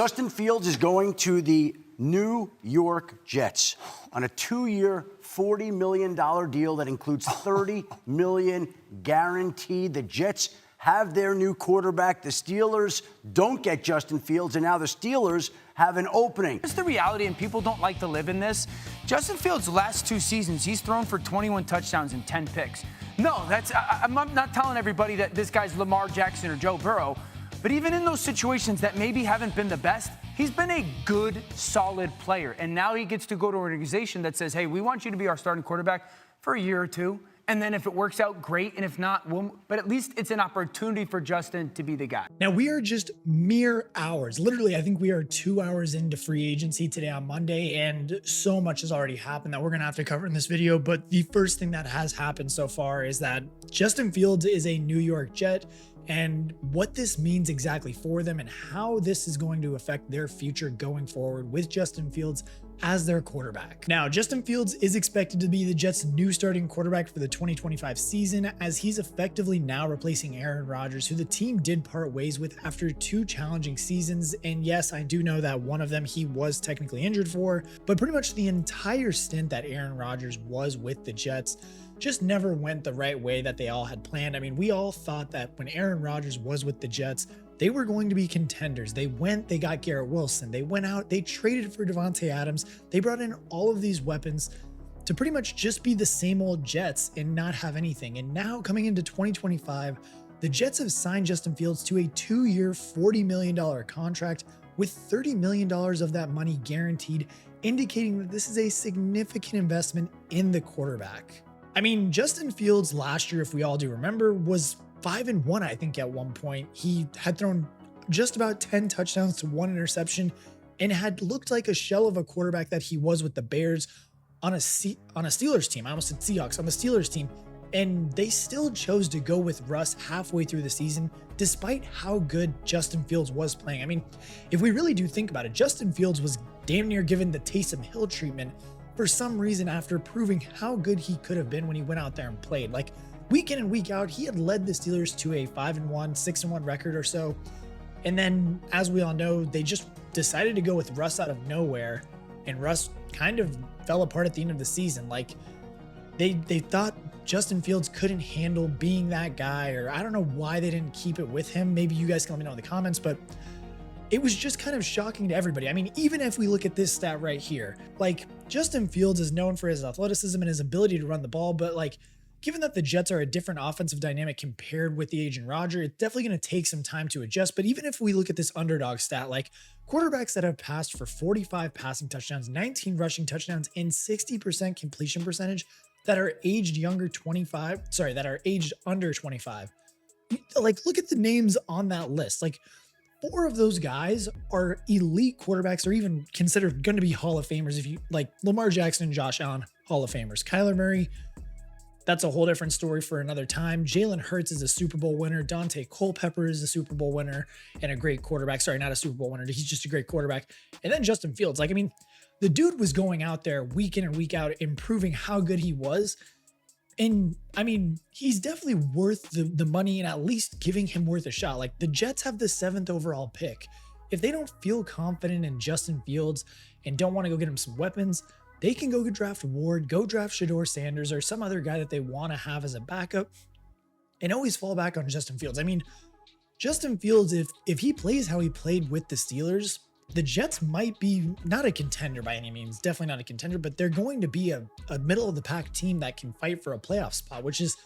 Justin Fields is going to the New York Jets on a 2-year, $40 million deal that includes $30 million guaranteed. The Jets have their new quarterback. The Steelers don't get Justin Fields, and now the Steelers have an opening. It's the reality, and people don't like to live in this. Justin Fields' last 2 seasons, he's thrown for 21 touchdowns and 10 picks. No, I'm not telling everybody that this guy's Lamar Jackson or Joe Burrow, but even in those situations that maybe haven't been the best, he's been a good, solid player. And now he gets to go to an organization that says, hey, we want you to be our starting quarterback for a year or two. And then if it works out, great. And if not, but at least it's an opportunity for Justin to be the guy. Now, we are just mere hours. Literally, I think we are 2 hours into free agency today on Monday, and so much has already happened that we're going to have to cover in this video. But the first thing that has happened so far is that Justin Fields is a New York Jet, and what this means exactly for them and how this is going to affect their future going forward with Justin Fields as their quarterback. Now, Justin Fields is expected to be the Jets' new starting quarterback for the 2025 season, as he's effectively now replacing Aaron Rodgers, who the team did part ways with after 2 challenging seasons. And yes, I do know that one of them he was technically injured for, but pretty much the entire stint that Aaron Rodgers was with the Jets just never went the right way that they all had planned. I mean, we all thought that when Aaron Rodgers was with the Jets, they were going to be contenders. They got Garrett Wilson. They went out, they traded for Devontae Adams. They brought in all of these weapons to pretty much just be the same old Jets and not have anything. And now coming into 2025, the Jets have signed Justin Fields to a 2-year, $40 million contract with $30 million of that money guaranteed, indicating that this is a significant investment in the quarterback. I mean, Justin Fields last year, if we all do remember, was 5-1, I think, at one point. He had thrown just about 10 touchdowns to 1 interception and had looked like a shell of a quarterback that he was with the Bears on a Steelers team. I almost said Seahawks, on the Steelers team. And they still chose to go with Russ halfway through the season, despite how good Justin Fields was playing. I mean, if we really do think about it, Justin Fields was damn near given the Taysom Hill treatment for some reason after proving how good he could have been when he went out there and played. Like, week in and week out, he had led the Steelers to a 5-1, 6-1 record or so. And then, as we all know, they just decided to go with Russ out of nowhere, and Russ kind of fell apart at the end of the season. Like, they thought Justin Fields couldn't handle being that guy, or I don't know why they didn't keep it with him. Maybe you guys can let me know in the comments, but it was just kind of shocking to everybody. I mean, even if we look at this stat right here, like, Justin Fields is known for his athleticism and his ability to run the ball, but like, given that the Jets are a different offensive dynamic compared with the aging Rodgers, it's definitely going to take some time to adjust. But even if we look at this underdog stat, like, quarterbacks that have passed for 45 passing touchdowns, 19 rushing touchdowns, and 60% completion percentage that are aged under 25, like, look at the names on that list. Like, 4 of those guys are elite quarterbacks, or even considered going to be Hall of Famers. If you like Lamar Jackson and Josh Allen, Hall of Famers. Kyler Murray, that's a whole different story for another time. Jalen Hurts is a Super Bowl winner. Dante Culpepper is a Super Bowl winner and a great quarterback. Sorry, not a Super Bowl winner. He's just a great quarterback. And then Justin Fields. Like, I mean, the dude was going out there week in and week out, improving how good he was. And I mean, he's definitely worth the money, and at least giving him worth a shot. Like, the Jets have the 7th overall pick. If they don't feel confident in Justin Fields and don't want to go get him some weapons, they can go draft Ward, go draft Shedeur Sanders, or some other guy that they want to have as a backup, and always fall back on Justin Fields. I mean, Justin Fields, if he plays how he played with the Steelers, the Jets might be not a contender by any means, definitely not a contender, but they're going to be a middle of the pack team that can fight for a playoff spot, which is,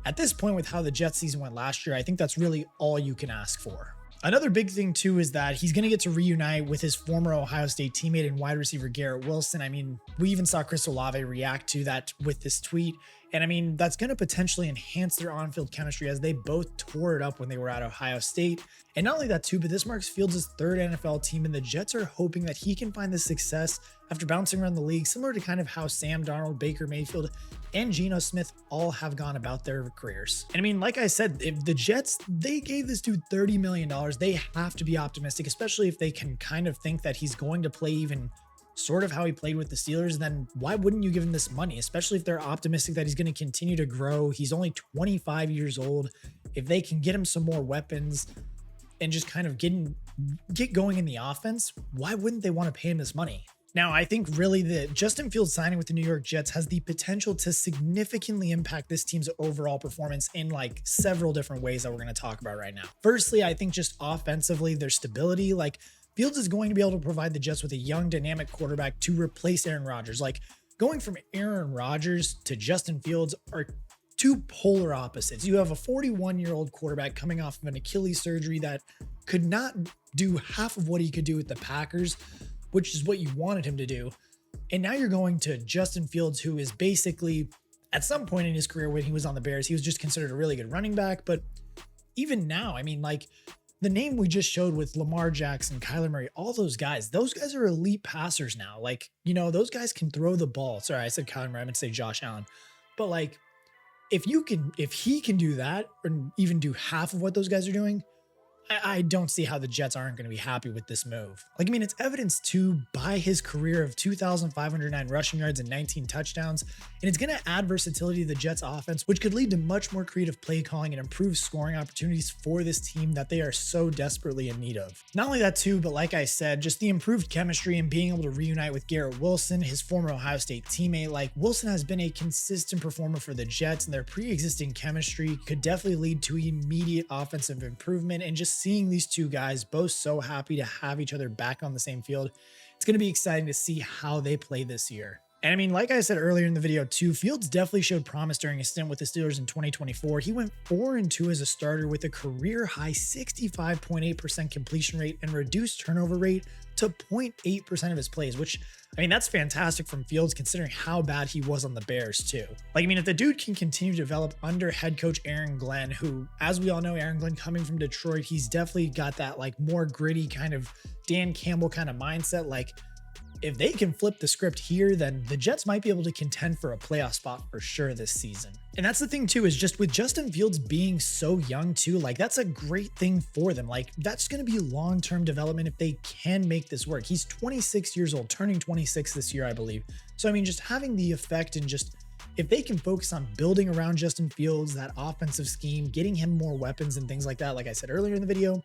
at this point, with how the Jets season went last year, I think that's really all you can ask for. Another big thing too is that he's going to get to reunite with his former Ohio State teammate and wide receiver Garrett Wilson. I mean, we even saw Chris Olave react to that with this tweet. And I mean, that's going to potentially enhance their on-field chemistry, as they both tore it up when they were at Ohio State. And not only that too, but this marks Fields' 3rd NFL team, and the Jets are hoping that he can find the success after bouncing around the league, similar to kind of how Sam Darnold, Baker Mayfield, and Geno Smith all have gone about their careers. And I mean, like I said, if the Jets, they gave this dude $30 million, they have to be optimistic, especially if they can kind of think that he's going to play even sort of how he played with the Steelers. Then why wouldn't you give him this money, especially if they're optimistic that he's going to continue to grow? He's only 25 years old. If they can get him some more weapons, and just kind of get going in the offense, why wouldn't they want to pay him this money? Now, I think really that Justin Fields signing with the New York Jets has the potential to significantly impact this team's overall performance in like several different ways that we're going to talk about right now. Firstly, I think just offensively, their stability, like Fields is going to be able to provide the Jets with a young, dynamic quarterback to replace Aaron Rodgers. Like going from Aaron Rodgers to Justin Fields are two polar opposites. You have a 41-year-old quarterback coming off of an Achilles surgery that could not do half of what he could do with the Packers, which is what you wanted him to do. And now you're going to Justin Fields, who is basically at some point in his career when he was on the Bears, he was just considered a really good running back. But even now, I mean, like the name we just showed with Lamar Jackson, Kyler Murray, all those guys are elite passers now. Like, you know, those guys can throw the ball. Sorry, I said Kyler Murray, I meant to say Josh Allen. But like, if he can do that or even do half of what those guys are doing, I don't see how the Jets aren't going to be happy with this move. Like, I mean, it's evidenced too by his career of 2,509 rushing yards and 19 touchdowns, and it's going to add versatility to the Jets offense, which could lead to much more creative play calling and improved scoring opportunities for this team that they are so desperately in need of. Not only that too, but like I said, just the improved chemistry and being able to reunite with Garrett Wilson, his former Ohio State teammate. Like, Wilson has been a consistent performer for the Jets, and their pre-existing chemistry could definitely lead to immediate offensive improvement. And just seeing these two guys both so happy to have each other back on the same field, it's going to be exciting to see how they play this year. And I mean, like I said earlier in the video too, Fields definitely showed promise during his stint with the Steelers in 2024. He went 4-2 as a starter with a career high 65.8% completion rate and reduced turnover rate to 0.8% of his plays, which, I mean, that's fantastic from Fields considering how bad he was on the Bears too. Like, I mean, if the dude can continue to develop under head coach Aaron Glenn, who, as we all know, Aaron Glenn coming from Detroit, he's definitely got that like more gritty kind of Dan Campbell kind of mindset. Like, if they can flip the script here, then the Jets might be able to contend for a playoff spot for sure this season. And that's the thing too, is just with Justin Fields being so young too, like that's a great thing for them. Like that's going to be long-term development if they can make this work. He's 26 years old, turning 26 this year, I believe. So, I mean, just having the effect and just if they can focus on building around Justin Fields, that offensive scheme, getting him more weapons and things like that, like I said earlier in the video,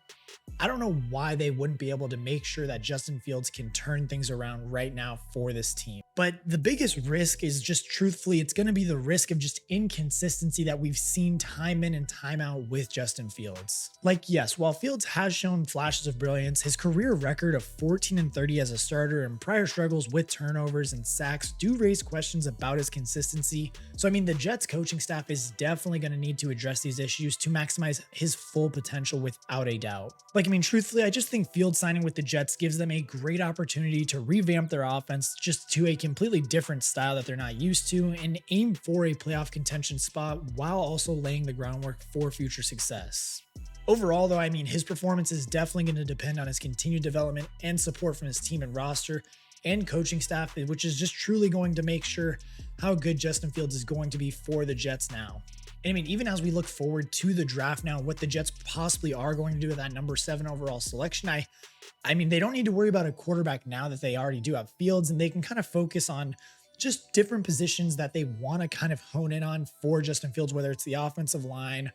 I don't know why they wouldn't be able to make sure that Justin Fields can turn things around right now for this team. But the biggest risk is just truthfully, it's going to be the risk of just inconsistency that we've seen time in and time out with Justin Fields. Like, yes, while Fields has shown flashes of brilliance, his career record of 14-30 as a starter and prior struggles with turnovers and sacks do raise questions about his consistency. So, I mean, the Jets coaching staff is definitely going to need to address these issues to maximize his full potential without a doubt. Like, I mean, truthfully, I just think Fields signing with the Jets gives them a great opportunity to revamp their offense just to a completely different style that they're not used to and aim for a playoff contention spot while also laying the groundwork for future success. Overall, though, I mean, his performance is definitely going to depend on his continued development and support from his team and roster and coaching staff, which is just truly going to make sure how good Justin Fields is going to be for the Jets now. And I mean, even as we look forward to the draft now, what the Jets possibly are going to do with that number 7 overall selection, I mean, they don't need to worry about a quarterback now that they already do have Fields, and they can kind of focus on just different positions that they want to kind of hone in on for Justin Fields, whether it's the offensive line,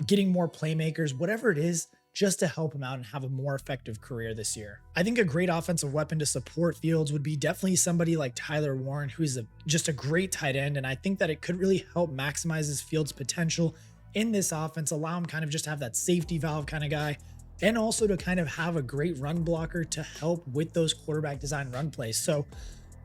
getting more playmakers, whatever it is, just to help him out and have a more effective career this year. I think a great offensive weapon to support Fields would be definitely somebody like Tyler Warren, who's just a great tight end. And I think that it could really help maximize his Fields' potential in this offense, allow him kind of just have that safety valve kind of guy, and also to kind of have a great run blocker to help with those quarterback design run plays. So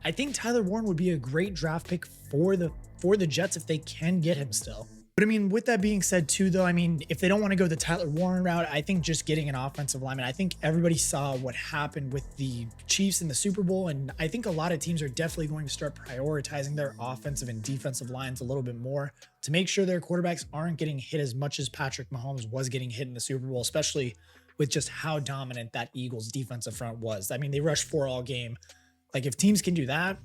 I think Tyler Warren would be a great draft pick for the Jets if they can get him still. But I mean, with that being said too, though, I mean, if they don't want to go the Tyler Warren route, I think just getting an offensive lineman, I think everybody saw what happened with the Chiefs in the Super Bowl. And I think a lot of teams are definitely going to start prioritizing their offensive and defensive lines a little bit more to make sure their quarterbacks aren't getting hit as much as Patrick Mahomes was getting hit in the Super Bowl, especially with just how dominant that Eagles defensive front was. I mean, they rushed 4 all game. Like, if teams can do that,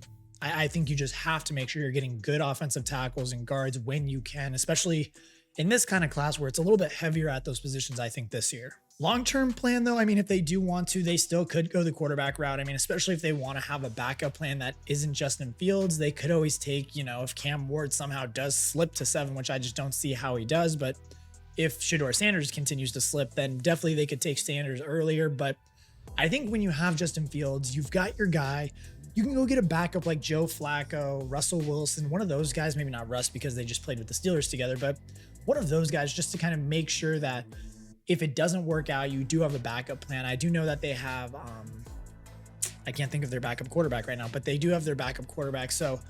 I think you just have to make sure you're getting good offensive tackles and guards when you can, especially in this kind of class where it's a little bit heavier at those positions, I think, this year. Long-term plan, though, I mean, if they do want to, they still could go the quarterback route. I mean, especially if they want to have a backup plan that isn't Justin Fields, they could always take, if Cam Ward somehow does slip to 7, which I just don't see how he does, but if Shedeur Sanders continues to slip, then definitely they could take Sanders earlier. But I think when you have Justin Fields, you've got your guy. You can go get a backup like Joe Flacco, Russell Wilson, one of those guys, maybe not Russ because they just played with the Steelers together, but one of those guys just to kind of make sure that if it doesn't work out, you do have a backup plan. I do know that they have, I can't think of their backup quarterback right now, but they do have their backup quarterback. So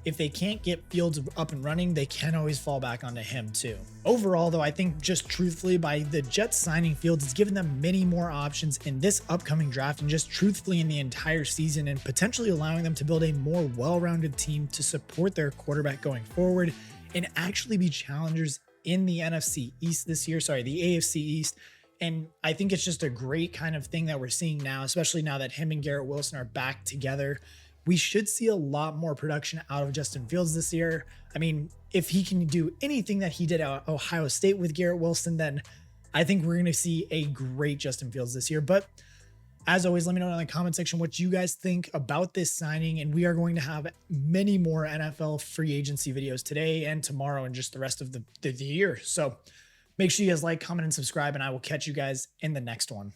if they can't get Fields up and running, they can always fall back onto him too. Overall, though, I think just truthfully by the Jets signing Fields, it's given them many more options in this upcoming draft and just truthfully in the entire season, and potentially allowing them to build a more well-rounded team to support their quarterback going forward and actually be challengers in the NFC East this year, the AFC East. And I think it's just a great kind of thing that we're seeing now, especially now that him and Garrett Wilson are back together. We should see a lot more production out of Justin Fields this year. I mean, if he can do anything that he did at Ohio State with Garrett Wilson, then I think we're going to see a great Justin Fields this year. But as always, let me know in the comment section what you guys think about this signing. And we are going to have many more NFL free agency videos today and tomorrow and just the rest of the year. So make sure you guys like, comment, and subscribe, and I will catch you guys in the next one.